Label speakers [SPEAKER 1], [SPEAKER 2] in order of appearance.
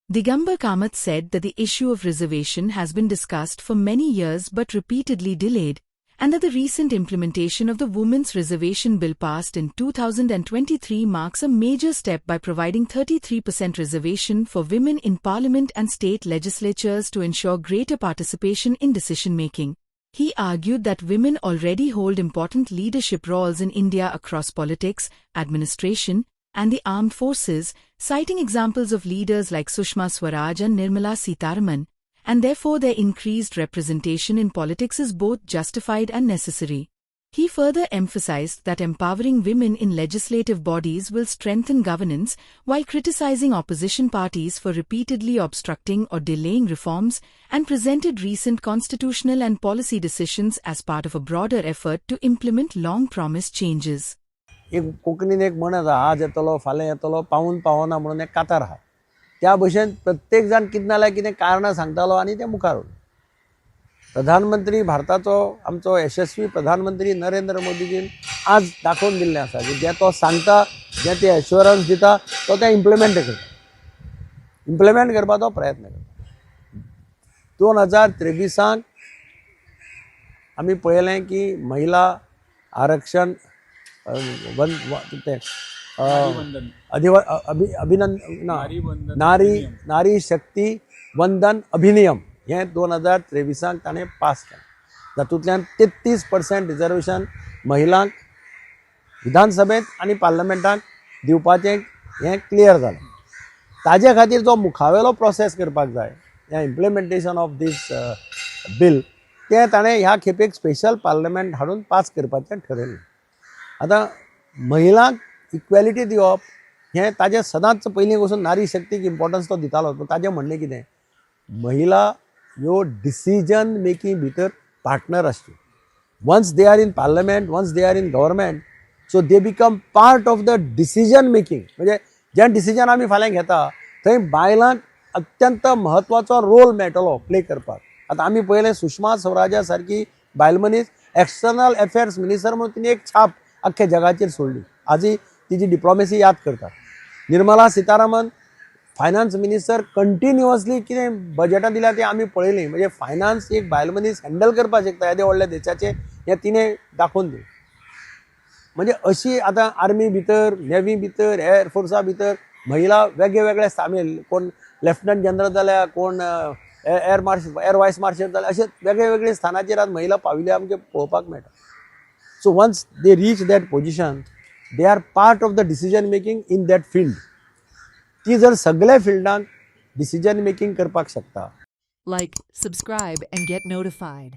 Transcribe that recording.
[SPEAKER 1] Digambar Kamath said that the issue of reservation has been discussed for many years but repeatedly delayed, and that the recent implementation of the Women's Reservation Bill passed in 2023 marks a major step by providing 33% reservation for women in parliament and state legislatures to ensure greater participation in decision-making. He argued that women already hold important leadership roles in India across politics, administration, and the armed forces, citing examples of leaders like Sushma Swaraj and Nirmala Sitharaman, and therefore their increased representation in politics is both justified and necessary. He further emphasized that empowering women in legislative bodies will strengthen governance, while criticizing opposition parties for repeatedly obstructing or delaying reforms, and presented recent constitutional and policy decisions as part of a broader effort to implement long-promised changes.
[SPEAKER 2] एक कोंकणीन एक म्हण आसा, आज येतलो फाल्यां येतलो पावून पावना म्हणून एक कातार आहा. त्या भशेन प्रत्येक जाण कितें नाल्यार कितें कारणां सांगतालो आनी ते मुखार उरले. प्रधानमंत्री भारताचो आमचो यशस्वी प्रधानमंत्री नरेंद्र मोदीजीन आज दाखोवन दिल्लें आसा की जे तो सांगता, जे ते एश्युरन्स दिता तो ते इम्प्लिमेंट करता. इम्प्लिमेंट करपाचो प्रयत्न करता. 2023 आमी पळयलें की महिला आरक्षण नारी शक्ती वंदन अधिनियम हे 2023 ताणें पास केलें. तातूंतल्यान 33% रिजर्वेशन महिलांक विधानसभेंत आनी पार्लमेंटाक दिवपाचें हें क्लियर जालें. ताजे खातीर जो मुखावेलो प्रोसेस करपाक जाय हें इम्प्लिमेंटेशन ऑफ दीस बील तें ताणें ह्या खेपेक स्पेशल पार्लमेंट हाडून पास करपाचें ठरयलें. आतां महिलांक इक्वेलिटी दिवप हें ताजें सदांच पयलीं वचून नारी शक्तीक इम्पॉर्टन्स तो दितालो. पूण ताजें म्हणणें कितें, महिला ह्यो डिसिजन मेकींग भितर पार्टनर आसच्यो. Once they are in parliament, once they are in government, so they become part of the decision making. म्हणजे जें डिसिजन आमी फाल्यां घेता थंय बायलांक अत्यंत म्हत्वाचो रोल मेळटलो प्ले करपाक. आतां आमी पळयलें सुषमा स्वराजा सारकी बायल मनीस एक्सटर्नल अफेर्स मिनिस्टर म्हणून तिणें एक छाप अख्ख्या जगाचेर सोडली. आजय तिची डिप्लोमेसी याद करतात. Nirmala Sitharaman finance minister continuously कितें बजेटां दिल्या ती आमी पळयलीं. म्हणजे फायनान्स एक बायल मनीस हँडल करपाक शकता येदे व्हडल्या देशाचें हें तिणें दाखोवन दिलें. म्हणजे अशी आतां आर्मी भितर, नेव्ही भितर, एअर फोर्सा भितर महिला वेगळे वेगळे सामील, कोण लेफ्टनंट जनरल जाल्या, कोण एअर वायस मार्शल जाल्या, अशे वेगळे वेगळे स्थानाचेर आज महिला पाविल्यो आमकां पळोवपाक मेळटा. So once they reach that position, they are part of the decision making in that field. ती जर सगळ्या फिल्डांत decision making करपाक शकता.
[SPEAKER 1] Like, subscribe and get notified.